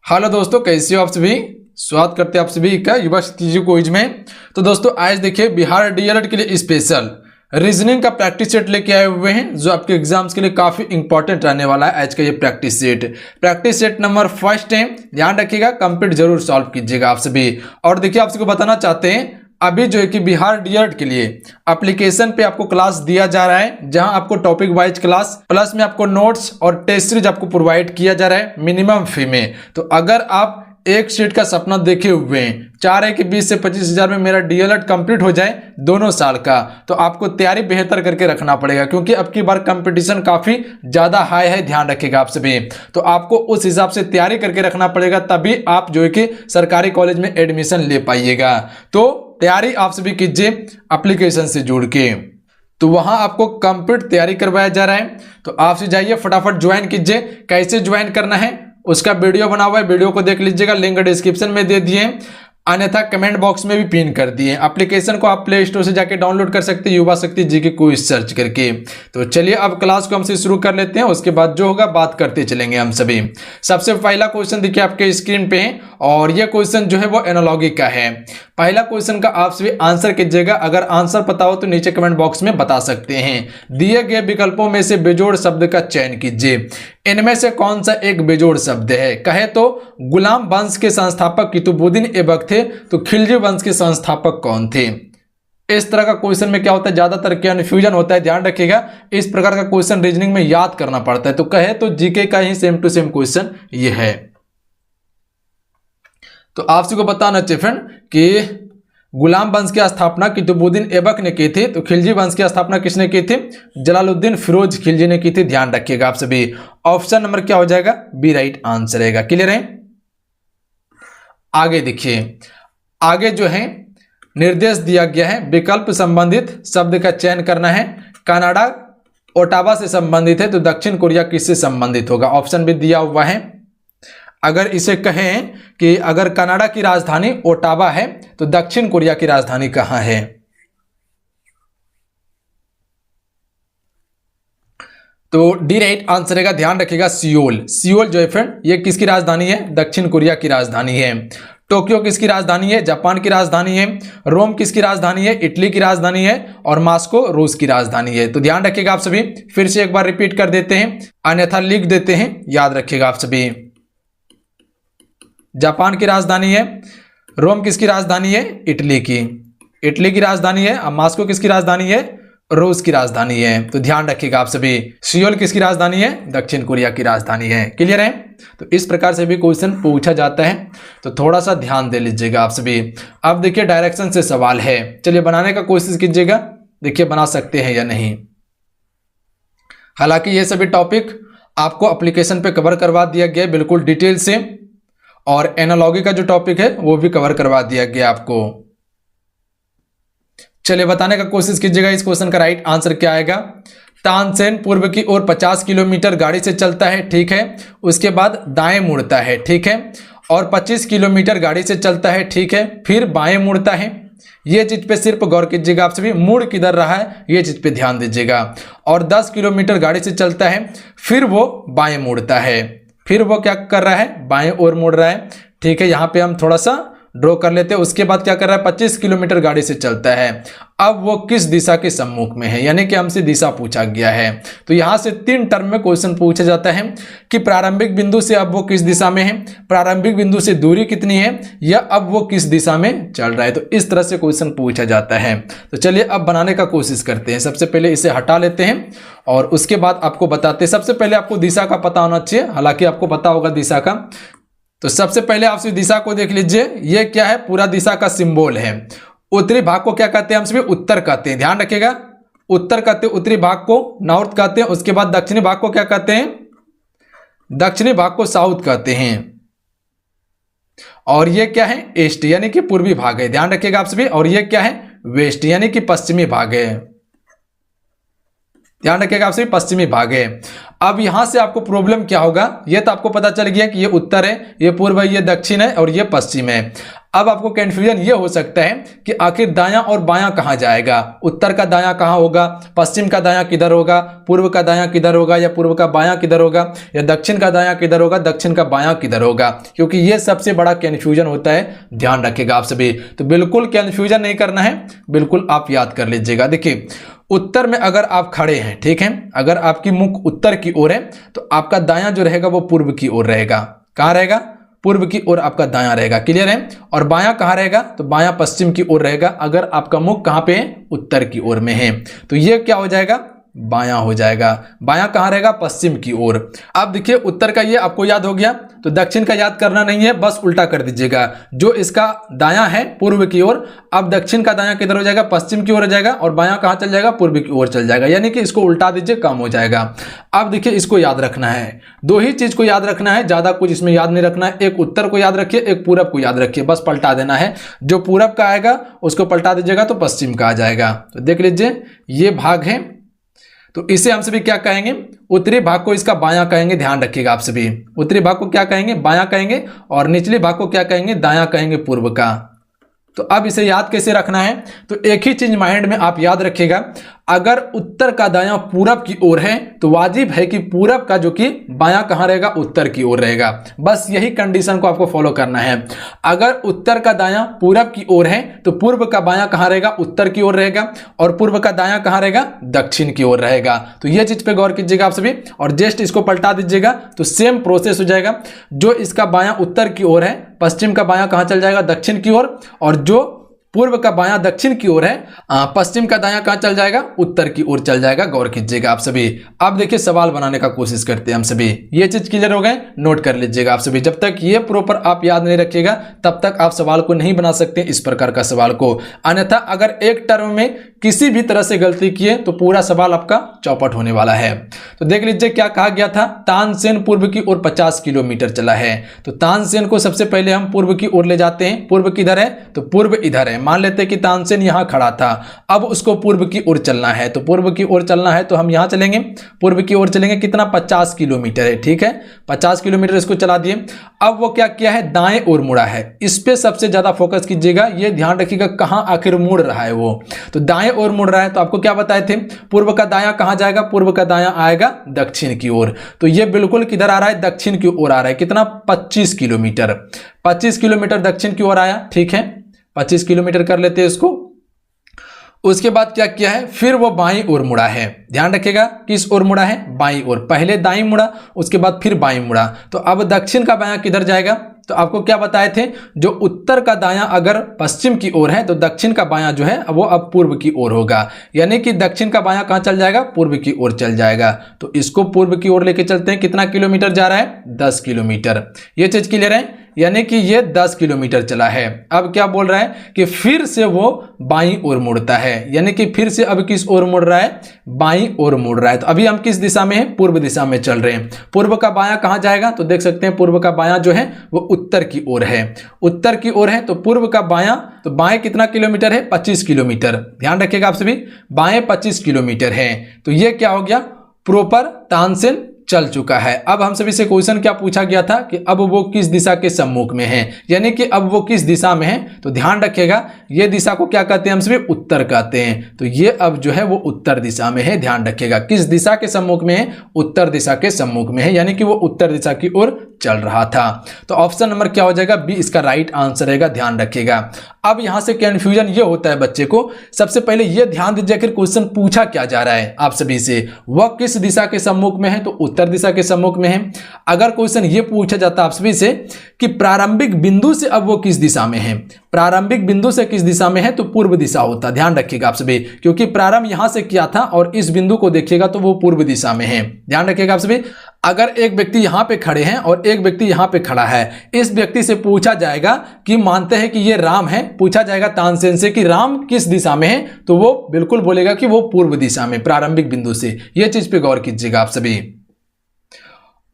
Hello दोस्तों, कैसे हो आप सभी। स्वागत करते हैं आप सभी का युवा शक्ति क्विज में। तो दोस्तों आज देखिए बिहार डीएलएड के लिए स्पेशल रीजनिंग का प्रैक्टिस सेट लेके आए हुए हैं, जो आपके एग्जाम्स के लिए काफी इंपॉर्टेंट रहने वाला है। आज का ये प्रैक्टिस सेट नंबर फर्स्ट है, ध्यान रखिएगा, कंप्लीट जरूर सॉल्व कीजिएगा आप सभी। और देखिए आपसे को बताना चाहते हैं अभी जो है कि बिहार डीएलएड के लिए एप्लीकेशन पे आपको क्लास दिया जा रहा है, जहां आपको टॉपिक वाइज क्लास प्लस में आपको नोट्स और टेस्ट सीरीज आपको प्रोवाइड किया जा रहा है मिनिमम फी में। तो अगर आप एक सीट का सपना देखे हुए हैं, चाह रहे कि 20 से 25 हजार में मेरा डीएलएड कंप्लीट हो जाए दोनों साल का, तो आपको तैयारी बेहतर करके रखना पड़ेगा, क्योंकि अब की बार कंपटीशन काफी ज्यादा हाई है। ध्यान रखिएगा आप सभी। तो आपको उस हिसाब से तैयारी करके रखना पड़ेगा, तभी आप जो है कि सरकारी कॉलेज में एडमिशन ले पाइएगा। तो तैयारी आप सभी कीजिए एप्लीकेशन से जुड़ के, तो वहां आपको कंप्लीट तैयारी करवाया जा रहा है। तो आपसे जाइए फटाफट ज्वाइन कीजिए। कैसे ज्वाइन करना है उसका वीडियो बना हुआ है, वीडियो को देख लीजिएगा, लिंक डिस्क्रिप्शन में दे दिए, अन्यथा कमेंट बॉक्स में भी पिन कर दिए। एप्लीकेशन को आप प्ले स्टोर से जाके डाउनलोड कर सकते हैं, युवा शक्ति जीके क्विज सर्च करके। तो चलिए अब क्लास को हमसे शुरू कर लेते हैं, उसके बाद जो होगा बात करते चलेंगे हम सभी। सबसे पहला क्वेश्चन देखिए आपके स्क्रीन पे, और ये क्वेश्चन जो है वो एनालॉजी का है। पहला क्वेश्चन का आप सभी आंसर कीजिएगा, अगर आंसर पता हो तो नीचे कमेंट बॉक्स में बता सकते हैं। दिए गए विकल्पों में से बेजोड़ शब्द का चयन कीजिए। इनमें से कौन सा एक बेजोड़ शब्द है? कहे तो गुलाम वंश के संस्थापक कुतुबुद्दीन ऐबक थे, तो खिलजी वंश के संस्थापक कौन थे? इस तरह का क्वेश्चन में क्या होता है, ज्यादातर कन्फ्यूजन होता है। ध्यान रखिएगा, इस प्रकार का क्वेश्चन रीजनिंग में याद करना पड़ता है। तो कहे तो जीके का ही सेम टू सेम क्वेश्चन ये है। तो आप सबको बताना चाहिए फ्रेंड कि गुलाम वंश की स्थापना कुतुबुद्दीन ऐबक ने की थी, तो खिलजी वंश की स्थापना किसने की थी? जलालुद्दीन फिरोज खिलजी ने की थी। ध्यान रखिएगा आप सभी। ऑप्शन नंबर क्या हो जाएगा? बी राइट आंसर रहेगा। क्लियर है? आगे देखिए, आगे जो है निर्देश दिया गया है, विकल्प संबंधित शब्द का चयन करना है। कनाडा ओटावा से संबंधित है, तो दक्षिण कोरिया किससे संबंधित होगा? ऑप्शन भी दिया हुआ है। अगर इसे कहें कि अगर कनाडा की राजधानी ओटावा है, तो दक्षिण कोरिया की राजधानी कहां है? तो डी राइट आंसर रहेगा। ध्यान रखिएगा, सियोल। सियोल जो है फ्रेंड ये किसकी राजधानी है? दक्षिण कोरिया की राजधानी है। टोक्यो किसकी राजधानी है? जापान की राजधानी है। रोम किसकी राजधानी है? इटली की राजधानी है। और मॉस्को रूस की राजधानी है। तो ध्यान रखिएगा आप सभी, फिर से एक बार रिपीट कर देते हैं, अन्यथा लिख देते हैं, याद रखिएगा आप सभी। जापान की राजधानी है। रोम किसकी राजधानी है? इटली की। इटली की राजधानी है। अब मॉस्को किसकी राजधानी है? रूस की राजधानी है। तो ध्यान रखिएगा आप सभी। सियोल किसकी राजधानी है? दक्षिण कोरिया की राजधानी है। क्लियर है? तो इस प्रकार से भी क्वेश्चन पूछा जाता है, तो थोड़ा सा ध्यान दे लीजिएगा आप सभी। अब देखिए डायरेक्शन से सवाल है, चलिए बनाने का कोशिश कीजिएगा, देखिए बना सकते हैं या नहीं। हालांकि ये सभी टॉपिक आपको एप्लीकेशन पे कवर करवा दिया गया बिल्कुल डिटेल से, और एनालॉजी का जो टॉपिक है वो भी कवर करवा दिया गया आपको। चलिए बताने का कोशिश कीजिएगा, इस क्वेश्चन का राइट आंसर क्या आएगा। तानसेन पूर्व की ओर 50 किलोमीटर गाड़ी से चलता है, ठीक है। उसके बाद दाएं मुड़ता है, ठीक है। और 25 किलोमीटर गाड़ी से चलता है, ठीक है। फिर बाएं मुड़ता है। ये चीज पे सिर्फ गौर कीजिएगा आप सभी, मुड़ किधर रहा है ये चीज पे ध्यान दीजिएगा। और 10 किलोमीटर गाड़ी से चलता है, फिर वो बाएं मुड़ता है। फिर वो क्या कर रहा है? बाएं ओर मुड़ रहा है, ठीक है। यहाँ पे हम थोड़ा सा ड्रॉ कर लेते हैं। उसके बाद क्या कर रहा है? 25 किलोमीटर गाड़ी से चलता है। अब वो किस दिशा के सम्मुख में है, यानी कि हमसे दिशा पूछा गया है। तो यहां से 3 टर्म में क्वेश्चन पूछा जाता है कि प्रारंभिक बिंदु से अब वो किस दिशा में है, प्रारंभिक बिंदु से दूरी कितनी है, या अब वो किस दिशा में चल रहा है। तो इस तरह से क्वेश्चन पूछा जाता है। तो चलिए अब बनाने का कोशिश करते हैं। सबसे पहले इसे हटा लेते हैं और उसके बाद आपको बताते हैं। सबसे पहले आपको दिशा का पता होना चाहिए, हालांकि आपको पता होगा दिशा का। तो सबसे पहले आप दिशा को देख लीजिए, ये क्या है? पूरा दिशा का सिंबल है। उत्तरी भाग को क्या कहते हैं? हम सभी उत्तर कहते हैं। ध्यान रखिएगा, उत्तर कहते हैं उत्तरी भाग को, नॉर्थ कहते हैं। उसके बाद दक्षिणी भाग को क्या कहते हैं? दक्षिणी भाग को साउथ कहते हैं। और ये क्या है? ईस्ट यानी कि पूर्वी भाग है। ध्यान रखिएगा आप सभी। और ये क्या है? वेस्ट यानी कि पश्चिमी भाग है। ध्यान रखिएगा आप सभी, पश्चिमी भाग है। अब यहां से आपको प्रॉब्लम क्या होगा, ये तो आपको पता चल गया कि ये उत्तर है, ये पूर्व है, ये दक्षिण है और ये पश्चिम है। अब आपको कंफ्यूजन ये हो सकता है कि आखिर दायां और बायां कहां जाएगा, उत्तर का दायां कहां होगा, पश्चिम का दायां किधर होगा, पूर्व का दायां किधर होगा, या पूर्व का बायां किधर होगा, या दक्षिण का दायां किधर होगा, दक्षिण का बायां किधर होगा, क्योंकि ये सबसे बड़ा कंफ्यूजन होता है, ध्यान रखिएगा आप सभी। तो बिल्कुल कंफ्यूजन नहीं करना है, बिल्कुल आप याद कर लीजिएगा। देखिए उत्तर में अगर आप खड़े हैं, ठीक है, अगर आपकी मुख उत्तर की ओर है तो आपका दायां जो रहेगा वो पूर्व की ओर रहेगा। कहां रहेगा? पूर्व की ओर आपका दायां रहेगा, क्लियर है। और बायां कहां रहेगा? तो बायां पश्चिम की ओर रहेगा, अगर आपका मुख कहां पे है? उत्तर की ओर में है। तो ये क्या हो जाएगा? बायां हो जाएगा। बायां कहां रहेगा? पश्चिम की ओर। अब देखिए उत्तर का ये आपको याद हो गया, तो दक्षिण का याद करना नहीं है, बस उल्टा कर दीजिएगा। जो इसका दायां है पूर्व की ओर, अब दक्षिण का दायां किधर हो जाएगा? पश्चिम की ओर हो जाएगा, और बायां कहां चल जाएगा? पूर्व की ओर चल जाएगा, यानी कि इसको उल्टा दीजिए, कम हो जाएगा। अब देखिए इसको याद रखना है, दो ही चीज को याद रखना है, ज्यादा कुछ इसमें याद नहीं रखना है। एक उत्तर को याद रखिए, एक पूरब को याद रखिए, बस पलटा देना है। जो पूरब का आएगा उसको पलटा दीजिएगा तो पश्चिम का आ जाएगा। तो देख लीजिए ये भाग है, तो इसे हम सभी क्या कहेंगे? उत्तरी भाग को इसका बायां कहेंगे, ध्यान रखिएगा आप सभी। उत्तरी भाग को क्या कहेंगे? बायां कहेंगे, और निचले भाग को क्या कहेंगे? दायां कहेंगे, पूर्व का। तो अब इसे याद कैसे रखना है? तो एक ही चीज माइंड में आप याद रखिएगा, अगर उत्तर का दायां पूरब की ओर है तो वाजिब है कि पूरब का जो कि बायां कहां रहेगा? उत्तर की ओर रहेगा। बस यही कंडीशन को आपको फॉलो करना है। अगर उत्तर का दायां पूरब की ओर है तो पूर्व का बायां कहां रहेगा? उत्तर की ओर रहेगा, और पूर्व का दायां कहां रहेगा? दक्षिण की ओर रहेगा। तो यह चीज पे गौर कीजिएगा आप सभी, और जस्ट इसको पलटा दीजिएगा तो सेम प्रोसेस हो जाएगा। जो इसका बायां उत्तर की ओर है, पश्चिम का बायां कहां चल जाएगा? दक्षिण की ओर, और जो पूर्व का बायां दक्षिण की ओर है, पश्चिम का दायां कहां चल जाएगा? उत्तर की ओर चल जाएगा। गौर कीजिएगा आप सभी। अब देखिए सवाल बनाने का कोशिश करते हैं हम सभी। ये चीज क्लियर हो गए? नोट कर लीजिएगा आप सभी। जब तक ये प्रॉपर आप याद नहीं रखिएगा तब तक आप सवाल को नहीं बना सकते इस प्रकार का सवाल को। अन्यथा अगर एक टर्म में किसी भी तरह से गलती किए तो पूरा सवाल आपका चौपट होने वाला है। तो देख लीजिए क्या कहा गया था, तानसेन पूर्व की ओर 50 किलोमीटर चला है। तो तानसेन को सबसे पहले हम पूर्व की ओर ले जाते हैं। पूर्व किधर है? तो पूर्व इधर है। मान लेते हैं कि तानसेन यहां खड़ा था, अब उसको पूर्व की ओर चलना है। तो पूर्व की ओर चलना है तो हम यहां चलेंगे, पूर्व की ओर चलेंगे। कितना? 50 किलोमीटर है, ठीक है, 50 किलोमीटर इसको चला दिए। अब वो क्या किया है? दाएं ओर मुड़ा है। इस पे सबसे ज्यादा फोकस कीजिएगा, ये ध्यान रखिएगा कहां आखिर मुड़ रहा है वो। तो दाएं ओर मुड़ रहा है, तो आपको क्या बताए थे? पूर्व का दायां कहां जाएगा? पूर्व का दायां आएगा दक्षिण की ओर। तो ये बिल्कुल किधर आ रहा है? दक्षिण की ओर आ रहा है। कितना? 25 किलोमीटर। 25 किलोमीटर दक्षिण की ओर आया, ठीक है, 25 किलोमीटर कर लेते हैं इसको। उसके बाद क्या किया है? फिर वो बाईं ओर मुड़ा है। ध्यान रखिएगा किस ओर मुड़ा है? बाईं ओर। पहले दाईं मुड़ा, उसके बाद फिर बाईं मुड़ा। तो अब दक्षिण का बायां किधर जाएगा? तो आपको क्या बताए थे? जो उत्तर का दायां अगर पश्चिम की ओर है तो दक्षिण का बायां जो है वो अब पूर्व की ओर होगा, यानी कि दक्षिण का बायां कहां चल जाएगा? पूर्व की ओर चल जाएगा। तो इसको पूर्व की ओर लेके चलते हैं। कितना किलोमीटर जा रहा है? 10 किलोमीटर। ये चीज क्लियर है, यानी कि ये 10 किलोमीटर चला है। अब क्या बोल रहा है कि फिर से वो बाईं ओर मुड़ता है, यानी कि फिर से अब किस ओर मुड़ रहा है? बाईं ओर मुड़ रहा है। तो अभी हम किस दिशा में हैं? पूर्व दिशा में चल रहे हैं। पूर्व का बायां कहां जाएगा? तो देख सकते हैं पूर्व का बायां जो है वो उत्तर की ओर है। उत्तर की ओर है तो पूर्व का बायां, तो बाएं कितना किलोमीटर है? 25 किलोमीटर। ध्यान रखिएगा आप सभी, बाएं 25 किलोमीटर है। तो ये क्या हो गया? प्रॉपर तानसेन चल चुका है। अब हम सभी से क्वेश्चन क्या पूछा गया था कि अब वो किस दिशा के सम्मुख में है, यानी कि अब वो किस दिशा में है। तो ध्यान रखिएगा ये दिशा को क्या कहते हैं? हम सभी उत्तर कहते हैं। तो ये अब जो है वो उत्तर दिशा में है। ध्यान रखिएगा किस दिशा के सम्मुख में है? उत्तर दिशा के सम्मुख में है, यानी कि वो उत्तर दिशा की ओर चल रहा था। तो ऑप्शन नंबर क्या हो जाएगा? बी इसका राइट आंसर रहेगा। ध्यान रखिएगा। अब यहां से कंफ्यूजन ये होता है बच्चे को, सबसे पहले ये ध्यान दीजिए कि क्वेश्चन पूछा क्या जा रहा है आप सभी से। वह किस दिशा के सम्मुख में है? तो उत्तर दिशा के सम्मुख में है। अगर क्वेश्चन ये पूछा जाता आप सभी से कि प्रारंभिक बिंदु से अब वो किस दिशा में है, प्रारंभिक बिंदु से किस दिशा में है, तो पूर्व दिशा होता। ध्यान रखिएगा आप सभी, क्योंकि प्रारंभ यहां से किया था और इस बिंदु को देखिएगा तो वो पूर्व दिशा में है। ध्यान रखिएगा आप सभी। अगर एक व्यक्ति यहां पे खड़े हैं और एक व्यक्ति यहां पे खड़ा है, इस व्यक्ति से पूछा जाएगा कि मानते हैं कि ये राम है, पूछा जाएगा तानसेन से कि राम किस दिशा में है, तो वो बिल्कुल बोलेगा कि वो पूर्व दिशा में, प्रारंभिक बिंदु से। ये चीज पे गौर कीजिएगा आप सभी।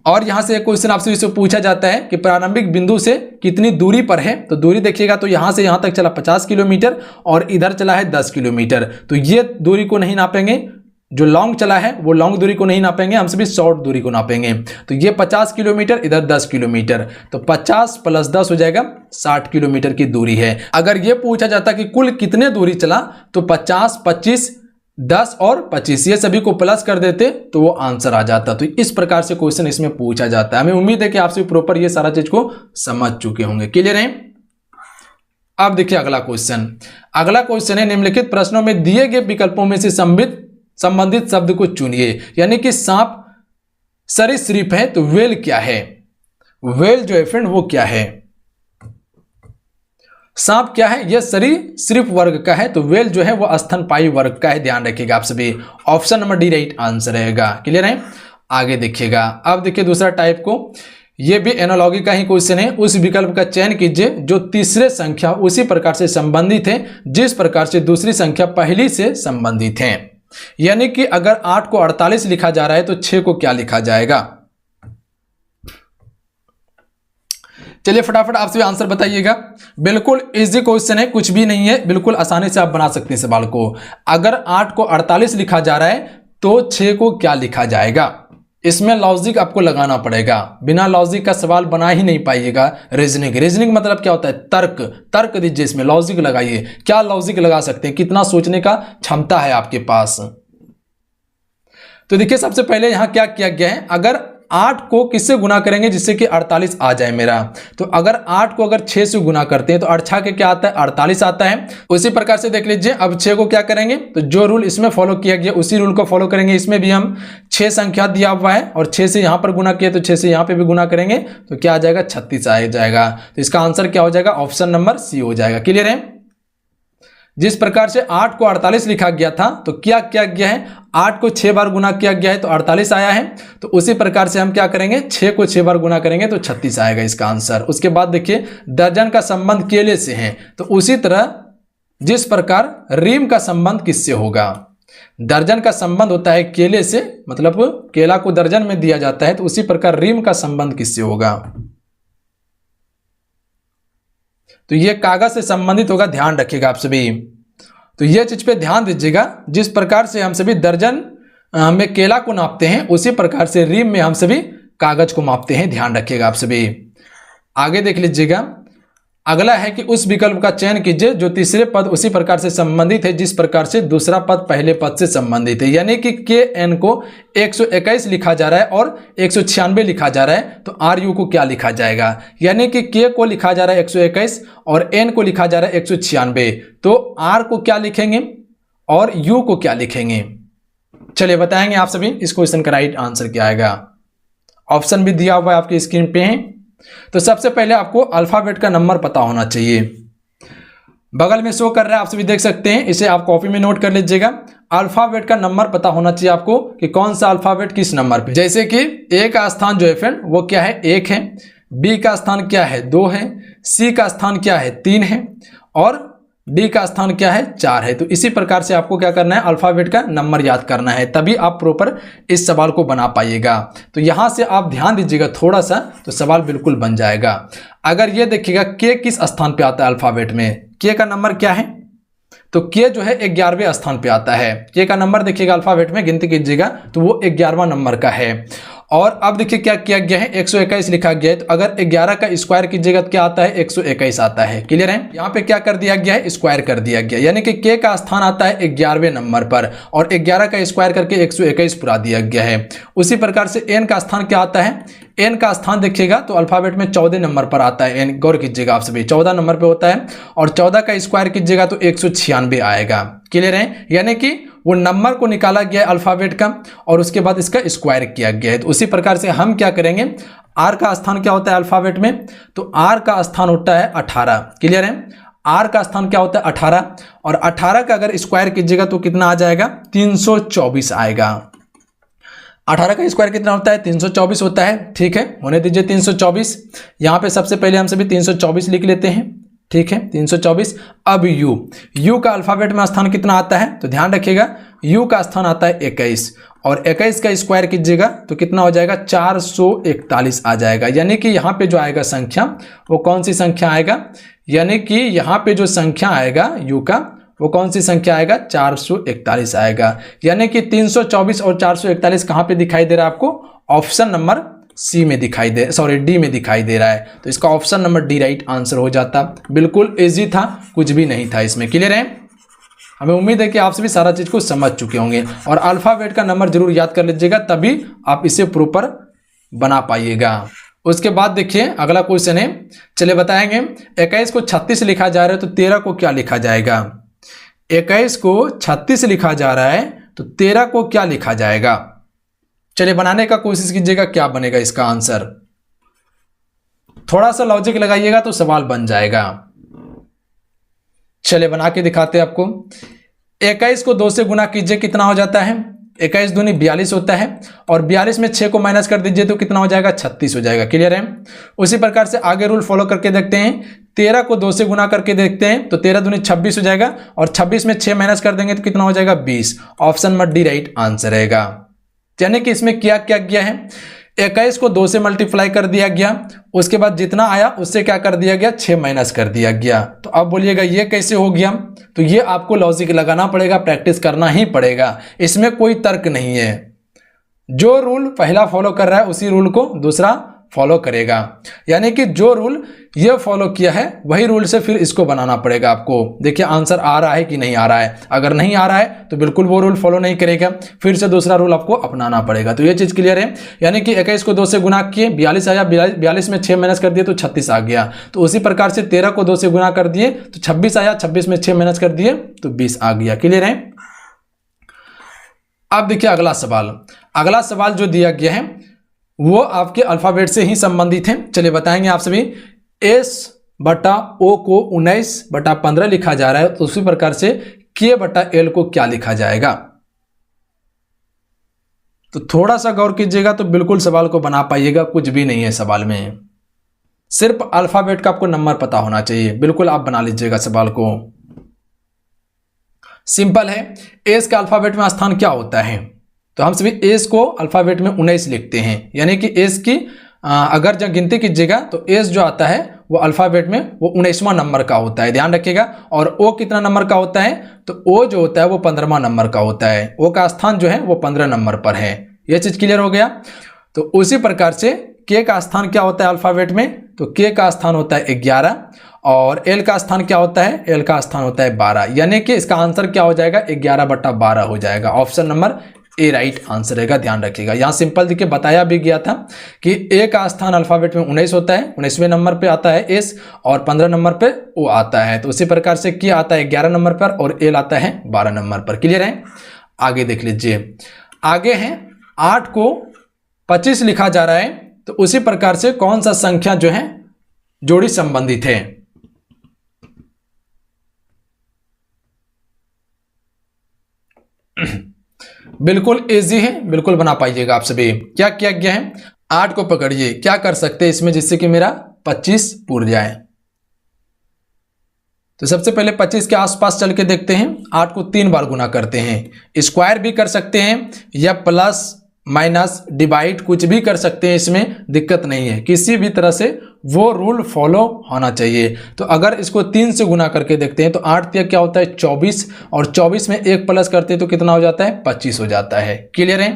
और यहां से एक क्वेश्चन आपसे इससे पूछा जाता है कि प्रारंभिक बिंदु से कितनी दूरी पर है, तो दूरी देखिएगा तो यहां से यहां तक चला 50 किलोमीटर और इधर चला है 10 किलोमीटर। तो ये दूरी को नहीं नापेंगे, जो लॉन्ग चला है वो लॉन्ग दूरी को नहीं नापेंगे, हम सभी शॉर्ट दूरी को नापेंगे। तो ये 50 किलोमीटर, इधर 10 किलोमीटर, तो 50 + 10 हो जाएगा 60 किलोमीटर की दूरी है। अगर ये पूछा जाता कि कुल कितने दूरी चला, तो 50, 25, 10 और 25 ये सभी को प्लस कर देते तो वो आंसर आ जाता। तो इस प्रकार से क्वेश्चन इसमें पूछा जाता है। हमें उम्मीद है कि आप सभी प्रॉपर ये सारा चीज को समझ चुके होंगे। क्लियर है? अब देखिए अगला क्वेश्चन। अगला क्वेश्चन है, निम्नलिखित प्रश्नों में दिए गए विकल्पों में से संबंधित शब्द को चुनिए। यानी कि सांप सरीसृप है तो व्हेल क्या है? व्हेल जो है फ्रेंड वो क्या है? सांप क्या है? यह सरीसृप वर्ग का है, तो व्हेल जो है वो स्तनपायी वर्ग का है। ध्यान रखिएगा आप सभी, option number D right answer रहेगा। क्लियर है? आगे देखिएगा। अब देखिए दूसरा टाइप को, यह भी एनालॉजी का ही क्वेश्चन है। उस विकल्प का चयन कीजिए जो तीसरे संख्या उसी प्रकार से संबंधित है जिस प्रकार से दूसरी संख्या पहली से संबंधित है। यानी कि अगर 8 को 48 लिखा जा रहा है तो 6 को क्या लिखा जाएगा? चलिए फटाफट आप सभी आंसर बताइएगा। बिल्कुल इजी क्वेश्चन है, कुछ भी नहीं है, बिल्कुल आसानी से आप बना सकते हैं सवाल को। अगर 8 को 48 लिखा जा रहा है तो 6 को क्या लिखा जाएगा? इसमें लॉजिक आपको लगाना पड़ेगा, बिना लॉजिक का सवाल बना ही नहीं पाइएगा। रीजनिंग मतलब क्या होता है? तर्क दीजिए, इसमें लॉजिक लगाइए। क्या लॉजिक लगा सकते हैं? कितना सोचने का क्षमता है आपके पास? तो देखिए सबसे पहले यहां क्या किया गया है, अगर 8 को किससे गुना करेंगे जिससे कि 48 आ जाए मेरा, तो अगर 8 को अगर 6 से गुना करते हैं तो 8 के क्या आता है? 48 आता है। उसी प्रकार से देख लीजिए, अब 6 को क्या करेंगे, तो जो रूल इसमें फॉलो किया गया उसी रूल को फॉलो करेंगे। इसमें भी हम 6 संख्या दिया हुआ है और 6 से यहां पर गुना किया तो 6 से यहां पे भी गुना करेंगे तो क्या आ जाएगा? 36 आ जाएगा। तो इसका आंसर क्या हो जाएगा? ऑप्शन नंबर सी हो जाएगा। क्लियर है? जिस प्रकार से 8 को 48 लिखा गया था तो क्या किया गया है? 8 को 6 बार गुना किया गया है तो 48 आया है। तो उसी प्रकार से हम क्या करेंगे? 6 को 6 बार गुना करेंगे तो 36 आएगा इसका आंसर। उसके बाद देखिए दर्जन का संबंध केले से है, तो उसी तरह जिस प्रकार रीम का संबंध किससे होगा? दर्जन का संबंध होता है केले से, मतलब केला को दर्जन में दिया जाता है, तो उसी प्रकार रीम का संबंध किससे होगा? तो ये कागज से संबंधित होगा। ध्यान रखिएगा आप सभी, तो ये चीज पे ध्यान दीजिएगा। जिस प्रकार से हम सभी दर्जन में केला को नापते हैं उसी प्रकार से रीम में हम सभी कागज को मापते हैं। ध्यान रखिएगा आप सभी। आगे देख लीजिएगा। अगला है कि उस विकल्प का चयन कीजिए जो तीसरे पद उसी प्रकार से संबंधित है जिस प्रकार से दूसरा पद पहले पद से संबंधित है। यानी कि के एन को 121 लिखा जा रहा है और 196 लिखा जा रहा है, तो आर यू को क्या लिखा जाएगा? यानी कि के को लिखा जा रहा है 121 और एन को लिखा जा रहा है 196, तो आर को क्या लिखेंगे और यू को क्या लिखेंगे? चलिए बताएंगे आप सभी। इस क्वेश्चन का राइट आंसर क्या आएगा? ऑप्शन भी दिया हुआ है आपकी स्क्रीन पे है। तो सबसे पहले आपको अल्फाबेट का नंबर पता होना चाहिए। बगल में शो कर रहा है, आप सभी देख सकते हैं, इसे आप कॉपी में नोट कर लीजिएगा। अल्फाबेट का नंबर पता होना चाहिए आपको कि कौन सा अल्फाबेट किस नंबर पे। जैसे कि ए का स्थान जो है फ्रेंड वो क्या है? 1 है। बी का स्थान क्या है? 2 है। सी का स्थान क्या है? 3 है। और डी का स्थान क्या है? 4 है। तो इसी प्रकार से आपको क्या करना है? अल्फाबेट का नंबर याद करना है, तभी आप प्रॉपर इस सवाल को बना पाइएगा। तो यहां से आप ध्यान दीजिएगा थोड़ा सा, तो सवाल बिल्कुल बन जाएगा। अगर ये देखिएगा के किस स्थान पे आता है अल्फाबेट में, के का नंबर क्या है? तो के जो है 11वें स्थान पे आता है। के का नंबर देखिएगा अल्फाबेट में गिनती कीजिएगा तो वो 11वां नंबर का है। और अब देखिए क्या किया गया है? 121 लिखा गया है, तो अगर 11 का स्क्वायर कीजिएगा तो क्या आता है? 121 आता है। क्लियर है? यहाँ पे क्या कर दिया गया है? स्क्वायर कर दिया गया, यानी कि के का स्थान आता है 11वें नंबर पर और 11 का स्क्वायर करके 121 पूरा दिया गया है। उसी प्रकार से एन का स्थान क्या आता है? एन का स्थान देखिएगा तो अल्फाबेट में 14 नंबर पर आता है। एन गौर कीजिएगा आप सभी, 14 नंबर पे होता है और 14 का स्क्वायर कीजिएगा तो 196 आएगा। क्लियर है? यानी कि वो नंबर को निकाला गया है अल्फाबेट का और उसके बाद इसका स्क्वायर किया गया है। तो उसी प्रकार से हम क्या करेंगे? आर का स्थान क्या होता है अल्फाबेट में? तो आर का स्थान होता है 18। क्लियर है? आर का स्थान क्या होता है? 18 और 18 का अगर स्क्वायर कीजिएगा तो कितना आ जाएगा? 324 आएगा। 18 का स्क्वायर कितना होता है? 324 होता है। ठीक है, होने दीजिए 324। यहाँ पे सबसे पहले हम सभी 324 लिख लेते हैं। ठीक है, 324। अब यू का अल्फाबेट में स्थान कितना आता है? तो ध्यान रखिएगा यू का स्थान आता है 21 और 21 का स्क्वायर कीजिएगा तो कितना हो जाएगा? 441 आ जाएगा। यानी कि यहाँ पे जो आएगा संख्या वो कौन सी संख्या आएगा? यानी कि यहाँ पे जो संख्या आएगा यू का वो कौन सी संख्या आएगा, 441 आएगा। यानी कि 324 और 441 कहाँ पे दिखाई दे रहा है आपको, ऑप्शन नंबर सी में दिखाई दे, सॉरी डी में दिखाई दे रहा है। तो इसका option number D right answer हो जाता। बिल्कुल इजी था, कुछ भी नहीं था इसमें। क्लियर है? हमें उम्मीद है कि आप सभी सारा चीज को समझ चुके होंगे और अल्फाबेट का नंबर जरूर याद कर लीजिएगा, तभी आप इसे प्रॉपर बना पाइएगा। उसके बाद देखिए अगला क्वेश्चन है, चलिए बताएंगे। 21 को 36 लिखा जा रहा है तो 13 को क्या लिखा जाएगा। 21 को 36 लिखा जा रहा है तो 13 को क्या लिखा जाएगा। चलिए बनाने का कोशिश कीजिएगा, क्या बनेगा इसका आंसर। थोड़ा सा लॉजिक लगाइएगा तो सवाल बन जाएगा। चलिए बना के दिखाते हैं आपको। 21 को 2 से गुना कीजिए, कितना हो जाता है, 21 दूनी 42 होता है और 42 में 6 को माइनस कर दीजिए तो कितना हो जाएगा, 36 हो जाएगा। क्लियर है? उसी प्रकार से आगे रूल फॉलो करके देखते हैं। 13 को 2 से गुना करके देखते हैं तो 13 दूनी 26 हो जाएगा और 26 में 6 माइनस कर देंगे तो कितना हो जाएगा, 20। Option number D right answer रहेगा। यानी कि इसमें क्या क्या किया है, 21 को 2 से मल्टीप्लाई कर दिया गया, उसके बाद जितना आया उससे क्या कर दिया गया, 6 माइनस कर दिया गया। तो अब बोलिएगा ये कैसे हो गया, तो ये आपको लॉजिक लगाना पड़ेगा, प्रैक्टिस करना ही पड़ेगा, इसमें कोई तर्क नहीं है। जो रूल पहला फॉलो कर रहा है उसी रूल को दूसरा फॉलो करेगा। यानी कि जो रूल ये फॉलो किया है वही रूल से फिर इसको बनाना पड़ेगा आपको। देखिए आंसर आ रहा है कि नहीं आ रहा है, अगर नहीं आ रहा है तो बिल्कुल वो रूल फॉलो नहीं करेगा, फिर से दूसरा रूल आपको अपनाना पड़ेगा। तो ये चीज क्लियर है। यानी कि 21 को 2 से गुना किए, 42 आया, 42 में 6 माइनस कर दिए तो 36 आ गया। तो उसी प्रकार से 13 को 2 से गुना कर दिए तो 26 आया, 26 में 6 माइनस कर दिए तो 20 आ गया। क्लियर है? अब देखिए अगला सवाल। अगला सवाल जो दिया गया है वो आपके अल्फाबेट से ही संबंधित है। चलिए बताएंगे आप सभी। S बटा O को 19/15 लिखा जा रहा है तो उसी प्रकार से K बटा L को क्या लिखा जाएगा। तो थोड़ा सा गौर कीजिएगा तो बिल्कुल सवाल को बना पाइएगा, कुछ भी नहीं है सवाल में, सिर्फ अल्फाबेट का आपको नंबर पता होना चाहिए। बिल्कुल आप बना लीजिएगा सवाल को, सिंपल है। एस का अल्फाबेट में स्थान क्या होता है, तो हम सभी एस को अल्फाबेट में 19 लिखते हैं। यानी कि एस की अगर जब गिनती कीजिएगा तो एस जो आता है वो अल्फाबेट में वो 19वां नंबर का होता है, ध्यान रखिएगा। और ओ कितना नंबर का होता है, तो ओ जो होता है वो 15वां नंबर का होता है। ओ का स्थान जो है वो 15 नंबर पर है। यह चीज क्लियर हो गया। तो उसी प्रकार से के का स्थान क्या होता है अल्फाबेट में, तो के का स्थान होता है 11 और एल का स्थान क्या होता है, एल का स्थान होता है 12। यानी कि इसका आंसर क्या हो जाएगा, 11/12 हो जाएगा। Option number A right answer रहेगा, ध्यान रखिएगा। यहां सिंपल देखिए बताया भी गया था कि ए का स्थान अल्फाबेट में 19 होता है, 19वें नंबर पे आता है एस और 15 नंबर पे ओ आता है। तो उसी प्रकार से के आता है 11 नंबर पर और एल आता है 12 नंबर पर। क्लियर है? आगे देख लीजिए। आगे है 8 को 25 लिखा जा रहा है तो उसी प्रकार से कौन सा संख्या जो है जोड़ी संबंधित है। बिल्कुल इजी है, बिल्कुल बना पाइएगा आप सभी। क्या किया गया है, 8 को पकड़िए, क्या कर सकते हैं इसमें जिससे कि मेरा 25 पूर जाए। तो सबसे पहले 25 के आसपास चल के देखते हैं। 8 को 3 बार गुना करते हैं, स्क्वायर भी कर सकते हैं या प्लस माइनस डिवाइड कुछ भी कर सकते हैं, इसमें दिक्कत नहीं है। किसी भी तरह से वो रूल फॉलो होना चाहिए। तो अगर इसको 3 से गुना करके देखते हैं तो 8 तिया क्या होता है 24 और 24 में 1 प्लस करते हैं तो कितना हो जाता है 25 हो जाता है। क्लियर है?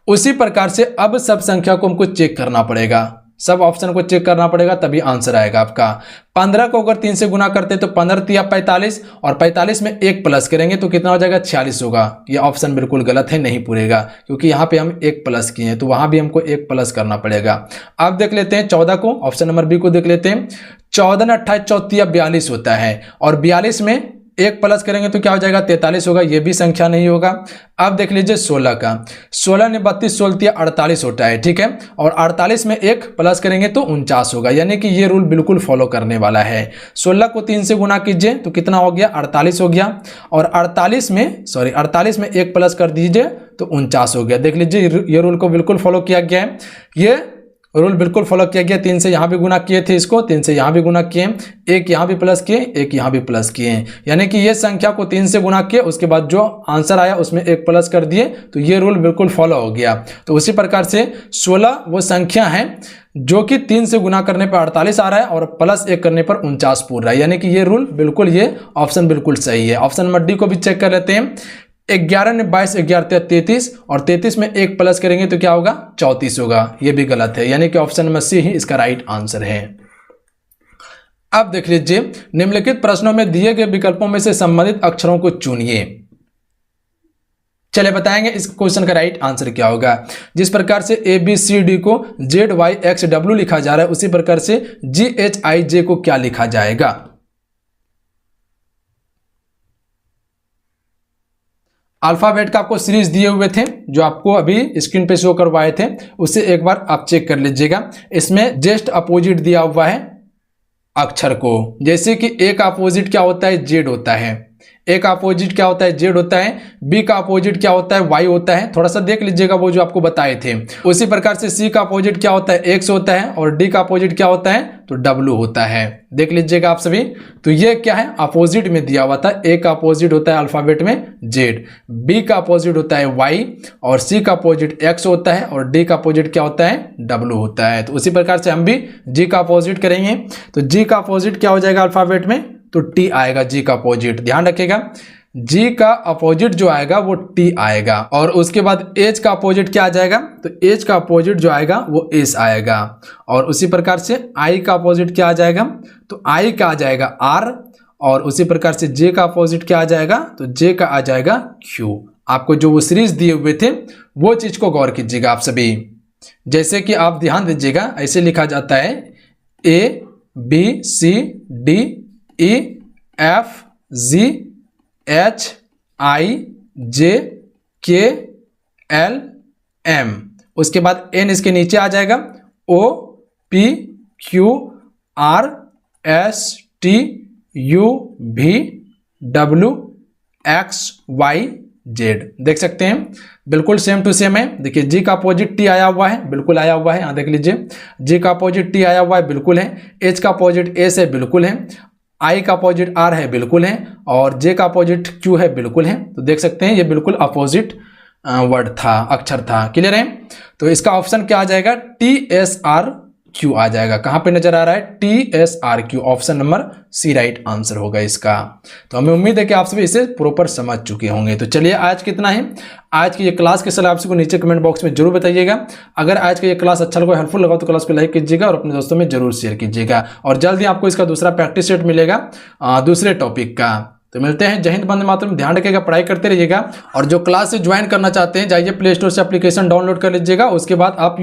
उसी प्रकार से अब सब संख्या को हमको चेक करना पड़ेगा, सब ऑप्शन को चेक करना पड़ेगा तभी आंसर आएगा आपका। 15 को अगर 3 से गुना करते हैं तो 15 तिया 45 और 45 में 1 प्लस करेंगे तो कितना हो जाएगा 46 होगा। ये ऑप्शन बिल्कुल गलत है, नहीं पूरेगा क्योंकि यहाँ पे हम 1 प्लस किए हैं तो वहां भी हमको 1 प्लस करना पड़ेगा। अब देख लेते हैं 14 को, ऑप्शन नंबर बी को देख लेते हैं। 14 में 28 चौथिया 42 होता है और 42 में 1 प्लस करेंगे तो क्या हो जाएगा 43 होगा, ये भी संख्या नहीं होगा। अब देख लीजिए 16 का, 16 ने 32 16 48 होता है, ठीक है। और 48 में 1 प्लस करेंगे तो 49 होगा। यानी कि ये रूल बिल्कुल फॉलो करने वाला है। 16 को 3 से गुना कीजिए तो कितना हो गया 48 हो गया और 48 में 1 प्लस कर दीजिए तो 49 हो गया। देख लीजिए ये रूल को बिल्कुल फॉलो किया गया है। ये रूल बिल्कुल फॉलो किया गया। 3 से यहाँ भी गुना किए थे इसको, 3 से यहाँ भी गुना किए, एक यहाँ भी प्लस किए, एक यहाँ भी प्लस किए, यानी कि ये संख्या को 3 से गुना किए, उसके बाद जो आंसर आया उसमें एक प्लस कर दिए, तो ये रूल बिल्कुल फॉलो हो गया। तो उसी प्रकार से 16 वो संख्या है जो कि 3 से गुना करने पर 48 आ रहा है और प्लस 1 करने पर 49 पूर रहा है, यानी कि ये रूल बिल्कुल, ये ऑप्शन बिल्कुल सही है। ऑप्शन नंबर डी को भी चेक कर लेते हैं। 11 ने 22, 11 33 और 33 में 1 प्लस करेंगे तो क्या होगा, 34 होगा। ये भी गलत है, यानी कि ऑप्शन नंबर सी ही इसका राइट आंसर है। अब देख लीजिए, निम्नलिखित प्रश्नों में दिए गए विकल्पों में से संबंधित अक्षरों को चुनिए। चले बताएंगे इस क्वेश्चन का राइट आंसर क्या होगा। जिस प्रकार से ABCD को ZYXW लिखा जा रहा है, उसी प्रकार से GHIJ को क्या लिखा जाएगा। अल्फाबेट का आपको सीरीज दिए हुए थे जो आपको अभी स्क्रीन पे शो करवाए थे, उससे एक बार आप चेक कर लीजिएगा। इसमें जस्ट अपोजिट दिया हुआ है अक्षर को, जैसे कि ए का अपोजिट क्या होता है, जेड होता है। ए का अपोजिट क्या होता है, जेड होता है। बी का अपोजिट क्या होता है, वाई होता है। थोड़ा सा देख लीजिएगा वो जो आपको बताए थे। उसी प्रकार से सी का अपोजिट क्या होता है, एक्स होता है। और डी का अपोजिट क्या होता है, तो डब्ल्यू होता है। देख लीजिएगा आप सभी। तो ये क्या है, अपोजिट में दिया हुआ था। ए का अपोजिट होता है अल्फाबेट में जेड, बी का अपोजिट होता है वाई, और सी का अपोजिट एक्स होता है, और डी का अपोजिट क्या होता है, डब्ल्यू होता है। तो उसी प्रकार से हम भी जी का अपोजिट करेंगे। तो जी का अपोजिट क्या हो जाएगा अल्फाबेट में, तो टी आएगा जी का अपोजिट। ध्यान रखिएगा, जी का अपोजिट जो आएगा वो टी आएगा। और उसके बाद एच का अपोजिट क्या आ जाएगा, तो एच का अपोजिट जो आएगा वो एस आएगा। और उसी प्रकार से आई का अपोजिट क्या आ जाएगा, तो आई का आ जाएगा आर। और उसी प्रकार से जे का अपोजिट क्या आ जाएगा, तो जे का आ जाएगा क्यू। आपको जो वो सीरीज दिए हुए थे वो चीज को गौर कीजिएगा आप सभी। जैसे कि आप ध्यान दीजिएगा, ऐसे लिखा जाता है A B C D E F G H I J K L M, उसके बाद N इसके नीचे आ जाएगा, O P Q R S T U V W X Y Z। देख सकते हैं बिल्कुल सेम टू सेम है। देखिए जी का अपोजिट टी आया हुआ है, बिल्कुल आया हुआ है। यहाँ देख लीजिए, जी का अपोजिट टी आया हुआ है, बिल्कुल है। एच का अपोजिट एस है, बिल्कुल है। आई का अपोजिट आर है, बिल्कुल है। और जे का अपोजिट क्यू है, बिल्कुल है। तो देख सकते हैं ये बिल्कुल अपोजिट वर्ड था, अक्षर था। क्लियर है। तो इसका ऑप्शन क्या आ जाएगा, TSR Q आ जाएगा। कहां पे नजर आ रहा है, TSR Q। Option number C right answer होगा इसका। तो हमें उम्मीद है कि आप सभी इसे प्रॉपर समझ चुके होंगे। तो चलिए आज कितना है, आज की ये क्लास के सलाह आपको नीचे कमेंट बॉक्स में जरूर बताइएगा। अगर आज का ये क्लास अच्छा लगा, हेल्पफुल लगा, तो क्लास को लाइक कीजिएगा और अपने दोस्तों में जरूर शेयर कीजिएगा। और जल्दी आपको इसका दूसरा प्रैक्टिस सेट मिलेगा दूसरे टॉपिक का। तो मिलते हैं। जय हिंद, वंदे मातरम। ध्यान रखिएगा, पढ़ाई करते रहिएगा। और जो क्लास से ज्वाइन करना चाहते हैं, जाइए प्ले स्टोर से एप्लीकेशन डाउनलोड कर लीजिएगा। उसके बाद आप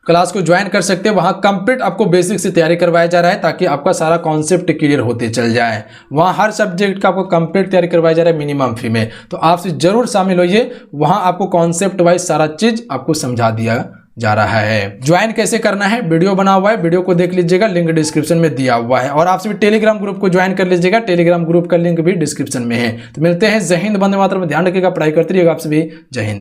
क्लास को ज्वाइन कर सकते हैं। वहाँ कंप्लीट आपको बेसिक से तैयारी करवाया जा रहा है, ताकि आपका सारा कॉन्सेप्ट क्लियर होते चल जाए। वहाँ हर सब्जेक्ट का आपको कंप्लीट तैयारी करवाया जा रहा है मिनिमम फी में। तो आपसे जरूर शामिल होइए, वहाँ आपको कॉन्सेप्ट वाइज सारा चीज आपको समझा दिया जा रहा है। ज्वाइन कैसे करना है, वीडियो बना हुआ है, वीडियो को देख लीजिएगा, लिंक डिस्क्रिप्शन में दिया हुआ है। और आपसे भी टेलीग्राम ग्रुप को ज्वाइन कर लीजिएगा, टेलीग्राम ग्रुप का लिंक भी डिस्क्रिप्शन में है। तो मिलते हैं। जय हिंद, वंदे मातरम। ध्यान रखिएगा, पढ़ाई करते रहिएगा। आप सभी जय हिंद।